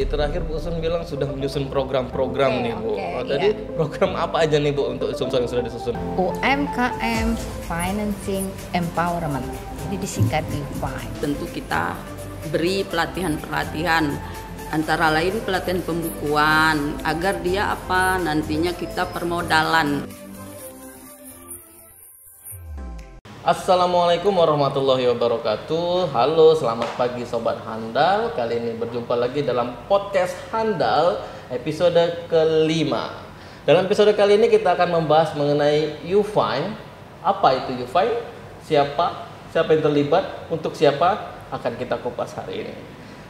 Terakhir Bu Sun bilang sudah menyusun program-program nih Bu. Tadi program apa aja nih Bu untuk Sumsel yang sudah disusun? UMKM Financing Empowerment, jadi disingkat UFI. Tentu kita beri pelatihan-pelatihan, antara lain pelatihan pembukuan, agar dia nantinya kita permodalan. Assalamualaikum warahmatullahi wabarakatuh. Halo, selamat pagi Sobat Handal. Kali ini berjumpa lagi dalam podcast Handal episode kelima. Dalam episode kali ini kita akan membahas mengenai UFI. Apa itu UFI? Siapa yang terlibat? Untuk siapa? Akan kita kupas hari ini.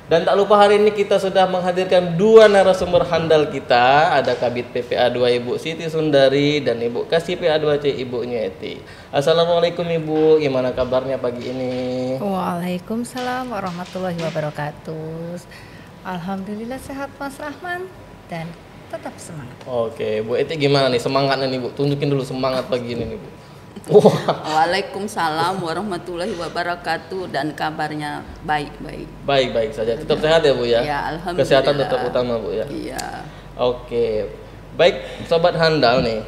Dan tak lupa hari ini kita sudah menghadirkan dua narasumber handal kita. Ada Kabid PPA 2 Ibu Siti Sundari dan Ibu Kasih PA 2C Ibu Nyeti. Assalamualaikum Ibu, gimana kabarnya pagi ini? Waalaikumsalam warahmatullahi wabarakatuh. Alhamdulillah sehat Mas Rahman dan tetap semangat. Oke, Bu Eti gimana nih semangatnya nih Bu? Tunjukin dulu semangat pagi ini nih Bu. Waalaikumsalam warahmatullahi wabarakatuh, dan kabarnya baik-baik. Baik-baik saja. Tetap sehat ya Bu ya? Ya, alhamdulillah. Kesehatan tetap utama Bu ya? Iya. Oke. Baik, Sobat Handal nih.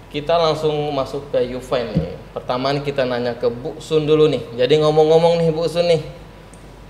Kita langsung masuk ke UFI nih. Pertama nih kita nanya ke Bu Sun dulu nih. Jadi ngomong-ngomong nih Bu Sun nih.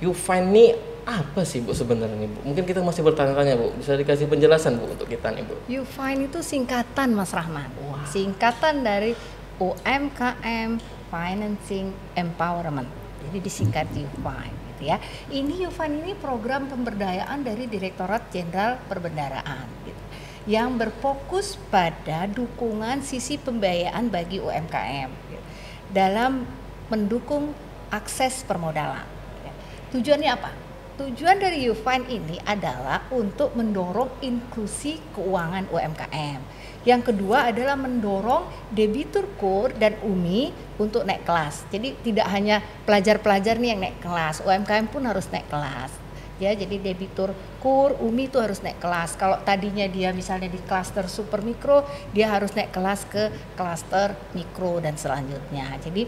UFI ini apa sih Bu sebenarnya nih Bu? Mungkin kita masih bertanya-tanya Bu. Bisa dikasih penjelasan Bu untuk kita nih Bu? UFI itu singkatan Mas Rahman. Singkatan dari UMKM Financing Empowerment, jadi disingkat UFI gitu ya. Ini UFI ini program pemberdayaan dari Direktorat Jenderal Perbendaharaan gitu, yang berfokus pada dukungan sisi pembiayaan bagi UMKM gitu, dalam mendukung akses permodalan. Gitu. Tujuannya apa? Tujuan dari UFI ini adalah untuk mendorong inklusi keuangan UMKM. Yang kedua adalah mendorong debitur KUR dan UMI untuk naik kelas. Jadi tidak hanya pelajar-pelajar nih yang naik kelas, UMKM pun harus naik kelas. Ya, jadi debitur KUR, UMI itu harus naik kelas. Kalau tadinya dia misalnya di klaster super mikro, dia harus naik kelas ke klaster mikro dan selanjutnya. Jadi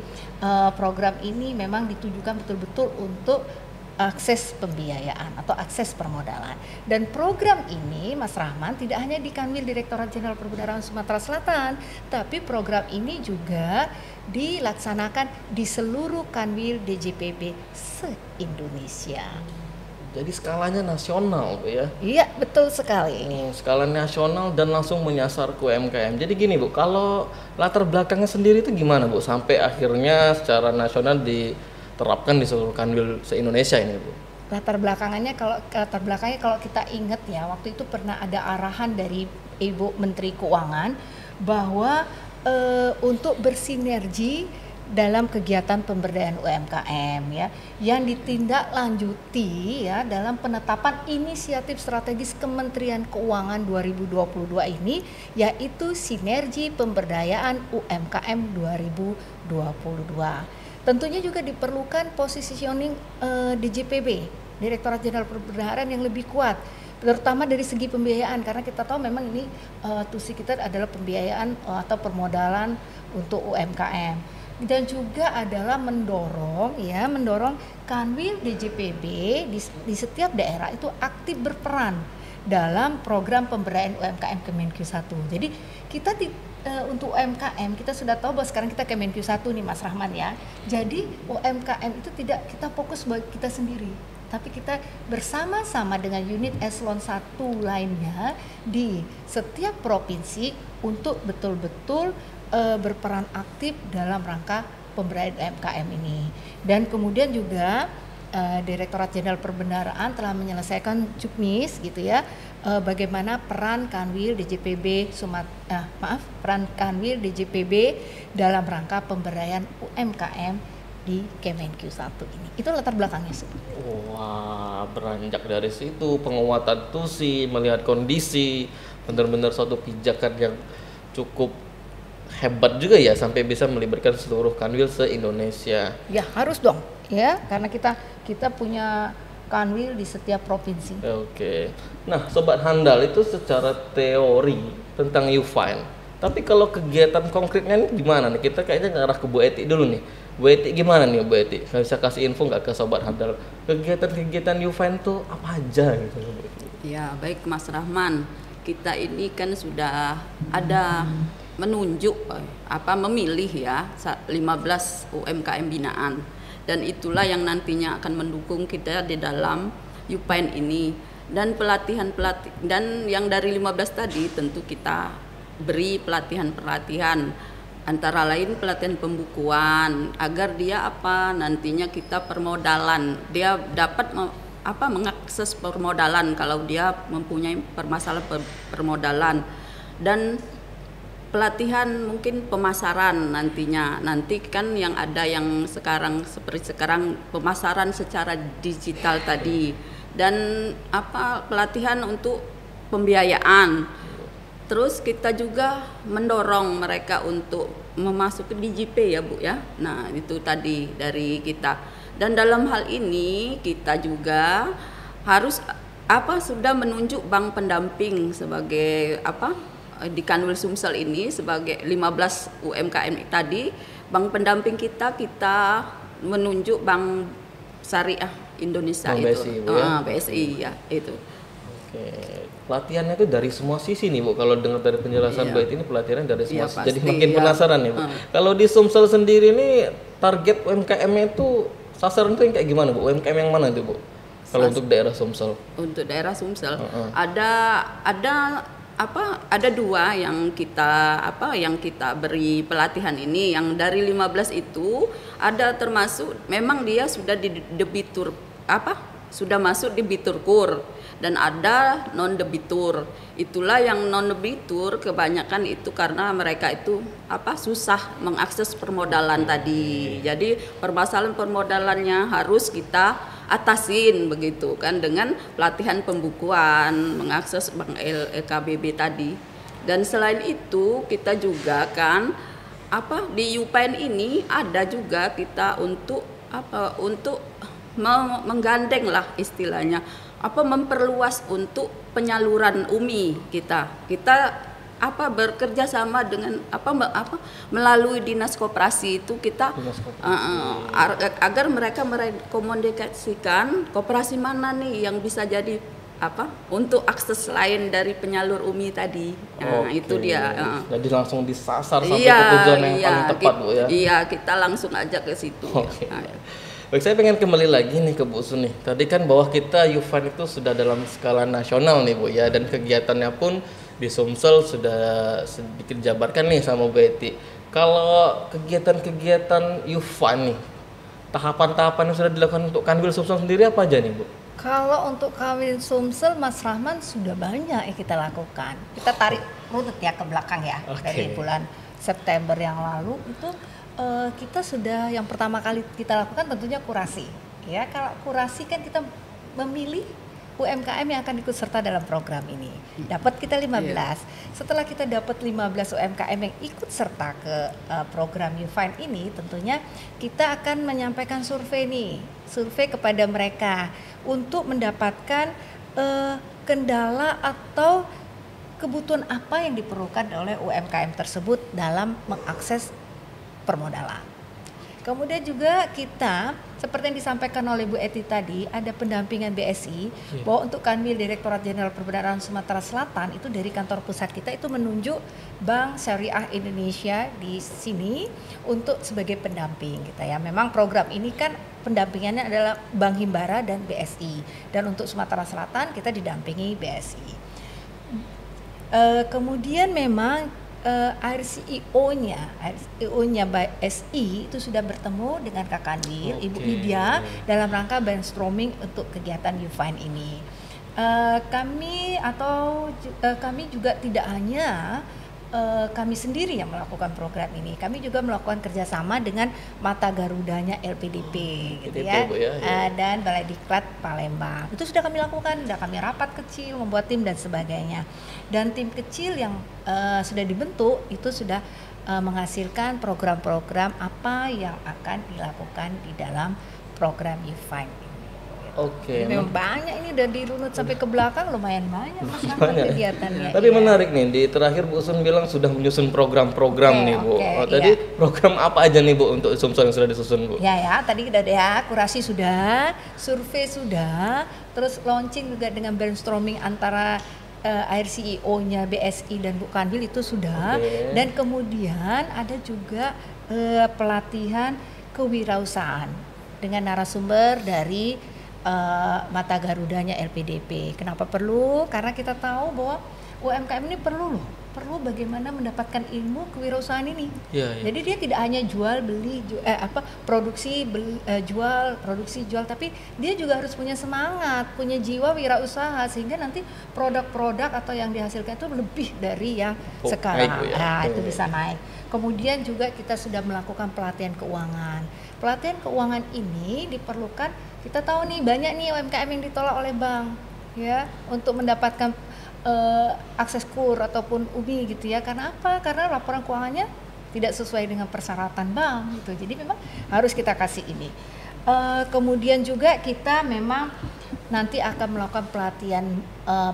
program ini memang ditujukan betul-betul untuk akses pembiayaan atau akses permodalan. Dan program ini Mas Rahman tidak hanya di Kanwil Direktorat Jenderal Perbendaharaan Sumatera Selatan, tapi program ini juga dilaksanakan di seluruh Kanwil DJPB se-Indonesia. Jadi skalanya nasional Bu ya? Iya, betul sekali. Skala nasional dan langsung menyasar ke UMKM. Jadi gini Bu, kalau latar belakangnya sendiri itu gimana Bu? Sampai akhirnya secara nasional diterapkan di seluruh kanwil se-Indonesia ini Bu. Latar belakangnya kalau kita ingat ya, waktu itu pernah ada arahan dari Ibu Menteri Keuangan bahwa untuk bersinergi dalam kegiatan pemberdayaan UMKM ya, yang ditindaklanjuti ya dalam penetapan inisiatif strategis Kementerian Keuangan 2022 ini, yaitu Sinergi Pemberdayaan UMKM 2022. Tentunya juga diperlukan positioning DJPB, Direktorat Jenderal Perbendaharaan yang lebih kuat, terutama dari segi pembiayaan, karena kita tahu memang ini tusi kita adalah pembiayaan atau permodalan untuk UMKM. Dan juga adalah mendorong Kanwil DJPB di setiap daerah itu aktif berperan dalam program pemberdayaan UMKM Kemenq 1. Jadi kita untuk UMKM kita sudah tahu bahwa sekarang kita Kemenq 1 nih Mas Rahman ya. Jadi UMKM itu tidak kita fokus buat kita sendiri, tapi kita bersama-sama dengan unit eselon 1 lainnya di setiap provinsi untuk betul-betul berperan aktif dalam rangka pemberdayaan UMKM ini. Dan kemudian juga Direktorat Jenderal Perbendaharaan telah menyelesaikan Juknis gitu ya, bagaimana peran Kanwil DJPB dalam rangka pemberdayaan UMKM di Kemenq 1 ini. Itu latar belakangnya sih. Wah, beranjak dari situ penguatan tusi, melihat kondisi, benar-benar suatu pijakan yang cukup hebat juga ya, sampai bisa melibatkan seluruh kanwil se-Indonesia. Ya harus dong ya, karena kita punya kanwil di setiap provinsi. Oke. Nah, Sobat Handal itu secara teori tentang UFI. Tapi kalau kegiatan konkretnya ini gimana nih? Kita kayaknya ngarah ke Bu Eti dulu nih. Bu Eti gimana nih Bu Eti? Bisa kasih info nggak ke Sobat Handal? Kegiatan-kegiatan Ufine tuh apa aja gitu Bu Eti? Ya, baik Mas Rahman. Kita ini kan sudah ada menunjuk memilih ya 15 UMKM binaan, dan itulah yang nantinya akan mendukung kita di dalam Ufine ini. Dan pelatihan dan yang dari 15 tadi tentu kita beri pelatihan antara lain pelatihan pembukuan agar dia nantinya kita permodalan, dia dapat mengakses permodalan kalau dia mempunyai permasalahan permodalan, dan pelatihan mungkin pemasaran nanti kan yang ada yang seperti sekarang pemasaran secara digital tadi, dan pelatihan untuk pembiayaan. Terus kita juga mendorong mereka untuk memasuki DJP ya Bu ya. Nah, itu tadi dari kita. Dan dalam hal ini kita juga harus sudah menunjuk bank pendamping sebagai di Kanwil Sumsel ini sebagai 15 UMKM tadi. Bank pendamping kita menunjuk Bank Syariah Indonesia Bank itu. BSI, Bu, ya? BSI ya itu. Oke, pelatihannya itu dari semua sisi nih Bu. Kalau dengar dari penjelasan Bu Eti ini pelatihannya dari semua sisi. Jadi pasti, makin penasaran nih Bu. Kalau di Sumsel sendiri nih target UMKM-nya itu sasaran itu yang kayak gimana Bu? UMKM yang mana itu Bu? Kalau untuk daerah Sumsel? Untuk daerah Sumsel ada dua yang kita beri pelatihan ini. Yang dari 15 itu ada termasuk memang dia sudah di debitur sudah masuk debitur kur, dan ada non debitur. Itulah yang non debitur kebanyakan itu karena mereka itu susah mengakses permodalan tadi. Jadi permasalahan permodalannya harus kita atasin begitu kan dengan pelatihan pembukuan, mengakses bank LKBB tadi. Dan selain itu kita juga kan di Ufine ini ada juga kita untuk menggandeng lah istilahnya memperluas untuk penyaluran UMI kita bekerja sama dengan melalui dinas koperasi itu kita agar mereka merekomendasikan koperasi mana nih yang bisa jadi untuk akses lain dari penyalur UMI tadi. Nah, itu dia. Jadi langsung disasar sampai ke tujuan yang paling tepat Bu ya. Iya, kita langsung aja ke situ. Baik, saya pengen kembali lagi nih ke Bu Sun nih. Tadi kan bahwa kita Ufine itu sudah dalam skala nasional nih Bu ya, dan kegiatannya pun di Sumsel sudah sedikit jabarkan nih sama Bu Eti. Kalau kegiatan-kegiatan Ufine nih, tahapan-tahapan yang sudah dilakukan untuk Kanwil Sumsel sendiri apa aja nih Bu? Kalau untuk Kanwil Sumsel, Mas Rahman, sudah banyak yang kita lakukan. Kita tarik runut ya ke belakang ya. Dari bulan September yang lalu itu kita sudah yang pertama kali kita lakukan tentunya kurasi. Ya, kalau kurasi kan kita memilih UMKM yang akan ikut serta dalam program ini. Dapat kita 15. Setelah kita dapat 15 UMKM yang ikut serta ke program Ufine ini, tentunya kita akan menyampaikan survei kepada mereka untuk mendapatkan kendala atau kebutuhan apa yang diperlukan oleh UMKM tersebut dalam mengakses permodalan. Kemudian juga kita, seperti yang disampaikan oleh Bu Eti tadi, ada pendampingan BSI bahwa untuk Kanwil Direktorat Jenderal Perbendaharaan Sumatera Selatan itu dari kantor pusat kita itu menunjuk Bank Syariah Indonesia di sini untuk sebagai pendamping kita ya. Memang program ini kan pendampingannya adalah Bank Himbara dan BSI, dan untuk Sumatera Selatan kita didampingi BSI. Kemudian memang RCEO-nya BSI itu sudah bertemu dengan Kak Kanwil, Ibu Lydia, dalam rangka brainstorming untuk kegiatan Ufine ini. Kami juga tidak hanya kami sendiri yang melakukan program ini, kami juga melakukan kerjasama dengan Mata Garudanya LPDP gitu ya, dan Balai Diklat Palembang. Itu sudah kami lakukan, sudah kami rapat kecil, membuat tim dan sebagainya. Dan tim kecil yang sudah dibentuk itu sudah menghasilkan program-program apa yang akan dilakukan di dalam program Ufine ini. Oke. Memang banyak ini dari runut sampai ke belakang lumayan banyak Mas Rahman Banyak. kegiatannya. Tapi iya. menarik nih, di terakhir Bu Sun bilang sudah menyusun program-program Oke, nih Bu. oke, Tadi iya. program apa aja nih Bu untuk Sumsel yang sudah disusun Bu? Ya, tadi kita ada ya, kurasi sudah, survei sudah, terus launching juga dengan brainstorming antara Air CEO-nya BSI dan Bu Kanwil itu sudah. Oke. Dan kemudian ada juga pelatihan kewirausahaan dengan narasumber dari Mata Garudanya LPDP. Kenapa perlu? Karena kita tahu bahwa UMKM ini perlu bagaimana mendapatkan ilmu kewirausahaan ini. Iya, iya. Jadi dia tidak hanya jual beli produksi jual, tapi dia juga harus punya semangat, punya jiwa wirausaha sehingga nanti produk-produk atau yang dihasilkan itu lebih dari yang sekarang. Naik, Bu, ya. Itu bisa naik. Kemudian juga kita sudah melakukan pelatihan keuangan. Pelatihan keuangan ini diperlukan, kita tahu nih banyak nih UMKM yang ditolak oleh bank ya untuk mendapatkan akses KUR ataupun UMI gitu ya. Karena apa? Karena laporan keuangannya tidak sesuai dengan persyaratan bank gitu. Jadi memang harus kita kasih ini. Kemudian juga kita memang nanti akan melakukan pelatihan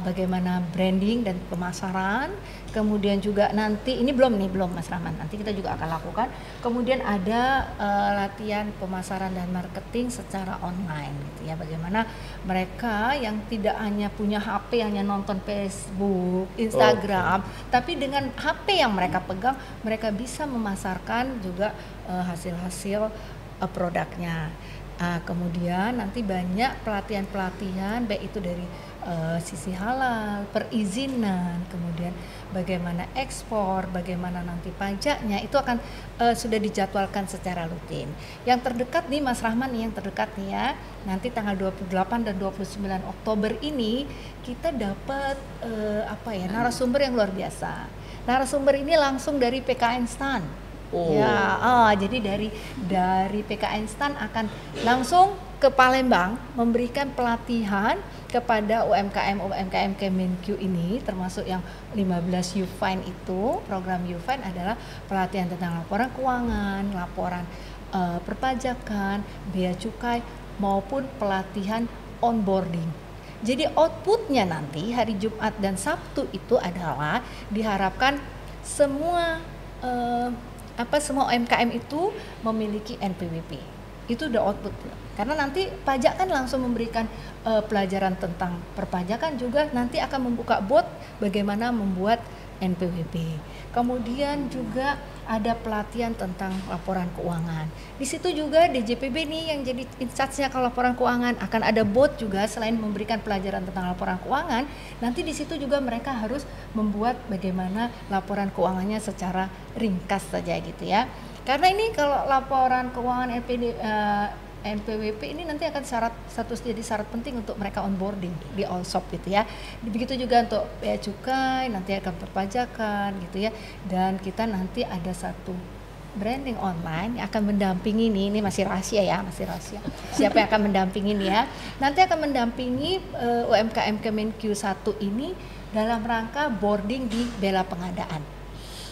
bagaimana branding dan pemasaran. Kemudian juga nanti ini belum Mas Rahman. Nanti kita juga akan lakukan. Kemudian ada latihan pemasaran dan marketing secara online gitu ya. Bagaimana mereka yang tidak hanya punya HP, hanya nonton Facebook, Instagram, tapi dengan HP yang mereka pegang, mereka bisa memasarkan juga hasil-hasil produknya. Kemudian nanti banyak pelatihan-pelatihan baik itu dari sisi halal, perizinan, kemudian bagaimana ekspor, bagaimana nanti pajaknya itu akan sudah dijadwalkan secara rutin. Yang terdekat nih Mas Rahman nih, yang terdekat nih ya, nanti tanggal 28 dan 29 Oktober ini kita dapat narasumber yang luar biasa. Narasumber ini langsung dari PKN STAN. Jadi dari PKN STAN akan langsung ke Palembang memberikan pelatihan kepada UMKM Kemenkyu ini, termasuk yang 15 Ufine itu. Program Ufine adalah pelatihan tentang laporan keuangan, laporan perpajakan, bea cukai maupun pelatihan onboarding. Jadi outputnya nanti hari Jumat dan Sabtu itu adalah diharapkan semua UMKM itu memiliki NPWP. Itu udah output. Karena nanti pajak kan langsung memberikan pelajaran tentang perpajakan, juga nanti akan membuka bot bagaimana membuat NPWP. Kemudian juga ada pelatihan tentang laporan keuangan. Di situ juga DJPB nih yang jadi in-charge-nya kalau laporan keuangan, akan ada bot juga. Selain memberikan pelajaran tentang laporan keuangan, nanti di situ juga mereka harus membuat bagaimana laporan keuangannya secara ringkas saja gitu ya. Karena ini kalau laporan keuangan NPWP ini nanti akan jadi syarat penting untuk mereka onboarding di Allshop gitu ya. Begitu juga untuk bea cukai, nanti akan perpajakan gitu ya. Dan kita nanti ada satu branding online yang akan mendampingi ini masih rahasia ya, siapa yang akan mendampingi ini ya. Nanti akan mendampingi UMKM Kemenkyu 1 ini dalam rangka boarding di Bela Pengadaan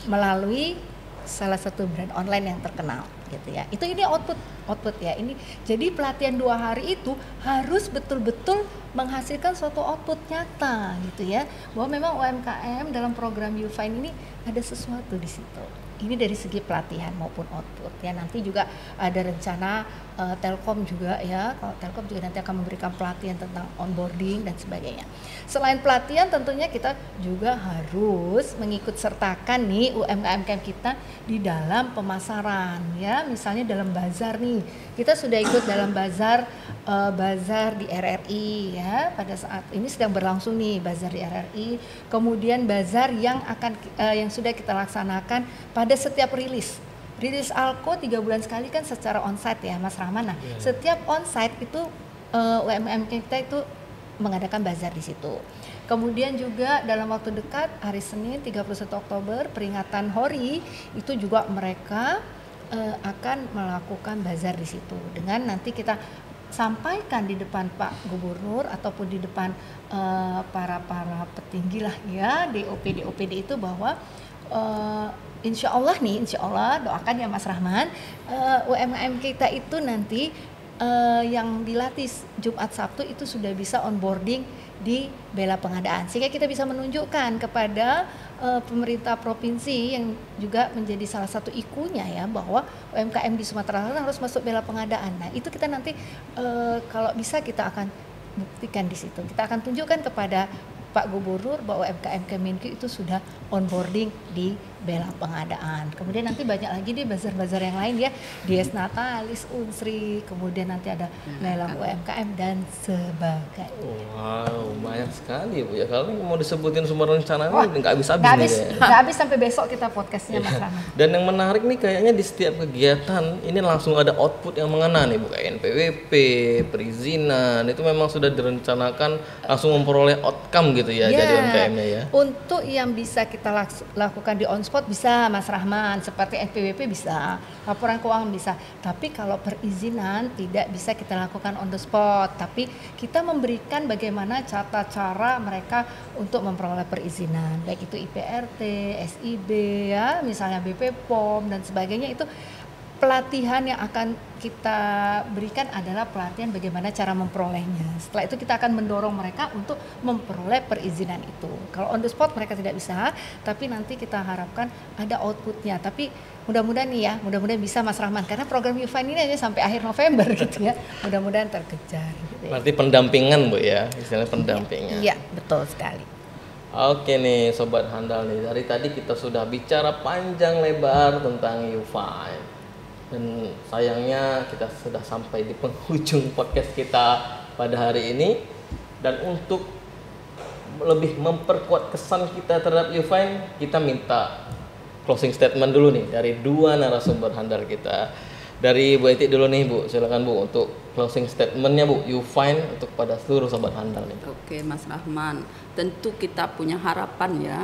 melalui salah satu brand online yang terkenal gitu ya. Itu ini output ya. Ini jadi pelatihan 2 hari itu harus betul-betul menghasilkan suatu output nyata gitu ya. Bahwa memang UMKM dalam program Ufine ini ada sesuatu di situ. Ini dari segi pelatihan maupun output ya. Nanti juga ada rencana Telkom juga ya. Kalau Telkom juga nanti akan memberikan pelatihan tentang onboarding dan sebagainya. Selain pelatihan tentunya kita juga harus mengikut sertakan nih UMKM kita di dalam pemasaran ya. Misalnya dalam bazar nih. Kita sudah ikut dalam bazar di RRI ya. Pada saat ini sedang berlangsung nih bazar di RRI. Kemudian bazar yang sudah kita laksanakan pada setiap rilis Alko 3 bulan sekali kan secara onsite ya Mas Rahman. Nah, setiap onsite itu UMKM kita itu mengadakan bazar di situ. Kemudian juga dalam waktu dekat hari Senin 31 Oktober peringatan HORI itu juga mereka akan melakukan bazar di situ dengan nanti kita sampaikan di depan Pak Gubernur ataupun di depan para petinggi lah ya DOPD itu bahwa Insya Allah doakan ya Mas Rahman, UMKM kita itu nanti yang dilatih Jumat Sabtu itu sudah bisa onboarding di bela pengadaan, sehingga kita bisa menunjukkan kepada pemerintah provinsi yang juga menjadi salah satu ikunya ya, bahwa UMKM di Sumatera Selatan harus masuk bela pengadaan. Nah itu kita nanti kalau bisa kita akan buktikan di situ, kita akan tunjukkan kepada Pak Gubernur bahwa UMKM Kemenkyu itu sudah onboarding di bela pengadaan. Kemudian nanti banyak lagi di bazar-bazar yang lain ya, Dies Natalis, Unsri, kemudian nanti ada lelang UMKM dan sebagainya. Wow, banyak sekali Bu ya. Kalau mau disebutin semua rencananya nggak habis-habis Nggak nih habis, kayaknya. nggak habis sampai besok kita podcastnya Mas Rahman. Dan yang menarik nih kayaknya di setiap kegiatan ini langsung ada output yang mengena nih Bu, kayak NPWP, perizinan, itu memang sudah direncanakan langsung memperoleh outcome gitu ya, jadi UMKM-nya ya. Untuk yang bisa kita lakukan di on spot bisa Mas Rahman, seperti NPWP bisa, laporan keuangan bisa. Tapi kalau perizinan tidak bisa kita lakukan on the spot, tapi kita memberikan bagaimana tata cara mereka untuk memperoleh perizinan, baik itu IPRT, SIB ya, misalnya BP POM dan sebagainya. Itu pelatihan yang akan kita berikan adalah pelatihan bagaimana cara memperolehnya. Setelah itu kita akan mendorong mereka untuk memperoleh perizinan itu. Kalau on the spot mereka tidak bisa, tapi nanti kita harapkan ada outputnya. Tapi mudah-mudahan nih ya, mudah-mudahan bisa Mas Rahman, karena program YouFind ini aja sampai akhir November gitu ya. Mudah-mudahan terkejar. Gitu ya. Berarti pendampingan Bu ya, istilahnya pendampingan. Iya, betul sekali. Oke nih Sobat Handal nih, dari tadi kita sudah bicara panjang lebar tentang YouFind. Dan sayangnya kita sudah sampai di penghujung podcast kita pada hari ini. Dan untuk lebih memperkuat kesan kita terhadap YouFind, kita minta closing statement dulu nih dari dua narasumber handal kita. Dari Bu Eti dulu nih Bu, silakan Bu untuk closing statementnya Bu, YouFind untuk pada seluruh Sobat Handal nih. Oke Mas Rahman, tentu kita punya harapan ya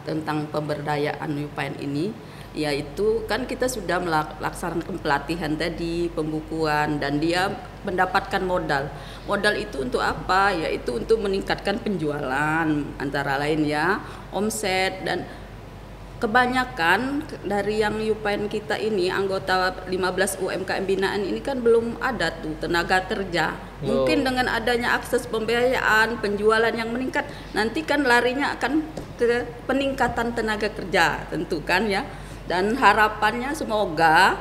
tentang pemberdayaan YouFind ini, yaitu kan kita sudah melaksanakan pelatihan tadi, pembukuan, dan dia mendapatkan modal. Modal itu untuk apa? Yaitu untuk meningkatkan penjualan antara lain ya, omset. Dan kebanyakan dari yang YouFind kita ini, anggota 15 UMKM binaan ini kan belum ada tuh tenaga kerja. Mungkin dengan adanya akses pembiayaan, penjualan yang meningkat, nanti kan larinya akan ke peningkatan tenaga kerja tentu kan ya. Dan harapannya semoga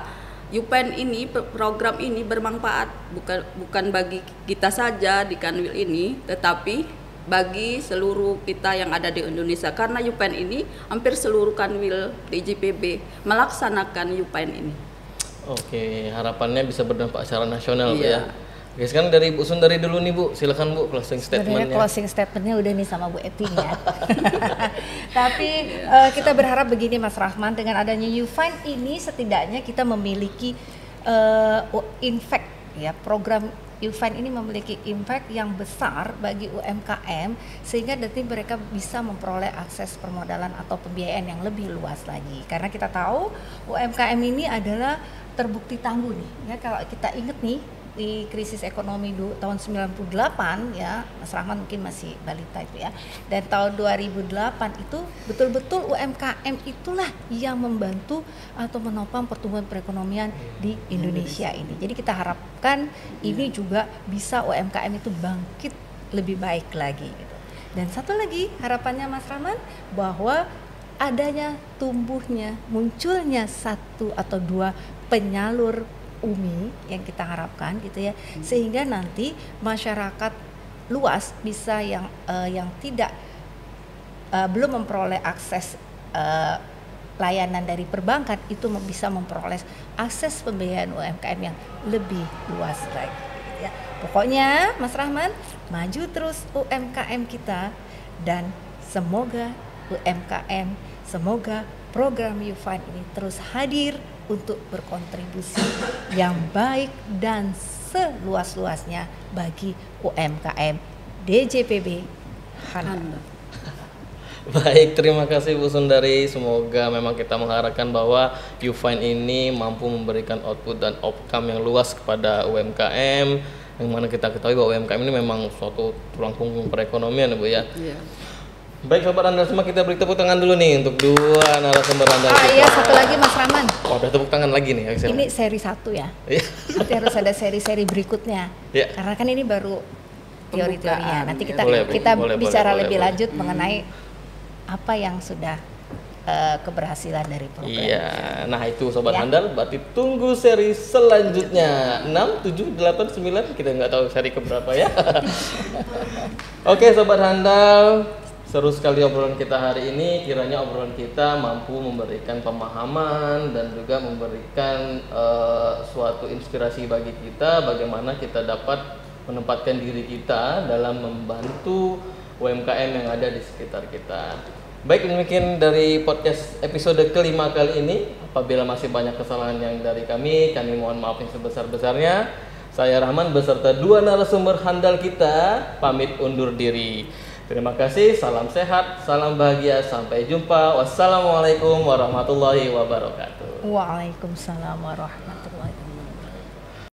YouFind ini, program ini bermanfaat bukan bagi kita saja di Kanwil ini, tetapi bagi seluruh kita yang ada di Indonesia, karena YouFind ini hampir seluruh Kanwil DJPB melaksanakan YouFind ini. Oke, harapannya bisa berdampak secara nasional Bu iya. ya. Oke, sekarang dari Bu Sundari dulu nih Bu, silakan Bu closing statementnya. Sebenarnya closing statementnya udah nih sama Bu Eti ya. Tapi kita berharap begini Mas Rahman, dengan adanya YouFind ini setidaknya kita memiliki impact ya, program YouFind ini memiliki impact yang besar bagi UMKM, sehingga nanti mereka bisa memperoleh akses permodalan atau pembiayaan yang lebih luas lagi. Karena kita tahu UMKM ini adalah terbukti tangguh nih ya, kalau kita ingat nih di krisis ekonomi tahun 98 ya, Mas Rahman mungkin masih balita itu ya, dan tahun 2008 itu betul-betul UMKM itulah yang membantu atau menopang pertumbuhan perekonomian di Indonesia ini. Jadi kita harapkan ini juga bisa UMKM itu bangkit lebih baik lagi gitu. Dan satu lagi harapannya Mas Rahman, bahwa adanya tumbuhnya, munculnya satu atau dua penyalur UMI yang kita harapkan gitu ya, sehingga nanti masyarakat luas bisa yang tidak belum memperoleh akses layanan dari perbankan itu bisa memperoleh akses pembiayaan UMKM yang lebih luas lagi gitu ya. Pokoknya Mas Rahman, maju terus UMKM kita, dan semoga UMKM, semoga program YouFind ini terus hadir untuk berkontribusi yang baik dan seluas-luasnya bagi UMKM DJPB Handal. Baik, terima kasih Bu Sundari. Semoga memang kita mengharapkan bahwa YouFind ini mampu memberikan output dan outcome yang luas kepada UMKM, yang mana kita ketahui bahwa UMKM ini memang suatu tulang punggung perekonomian Bu ya. Iya. Baik sobat handal semua, kita beri tepuk tangan dulu nih untuk dua narasumber handal kita. Iya, satu lagi Mas Rahman. Oh, udah tepuk tangan lagi nih. Ini seri 1 ya. Iya. Nanti harus ada seri-seri berikutnya. Iya. Karena kan ini baru teori-teorinya. Nanti kita Boleh, bicara boleh, lebih boleh. lanjut mengenai apa yang sudah keberhasilan dari program. Iya, nah itu sobat Ya. handal, berarti tunggu seri selanjutnya 6, 7, 8, 9, kita nggak tahu seri keberapa ya. Oke sobat handal, seru sekali obrolan kita hari ini. Kiranya obrolan kita mampu memberikan pemahaman dan juga memberikan suatu inspirasi bagi kita bagaimana kita dapat menempatkan diri kita dalam membantu UMKM yang ada di sekitar kita. Baik, demikian dari podcast episode kelima kali ini. Apabila masih banyak kesalahan yang dari kami mohon maaf yang sebesar-besarnya. Saya Rahman beserta dua narasumber handal kita pamit undur diri. Terima kasih, salam sehat, salam bahagia, sampai jumpa. Wassalamualaikum warahmatullahi wabarakatuh. Waalaikumsalam warahmatullahi wabarakatuh.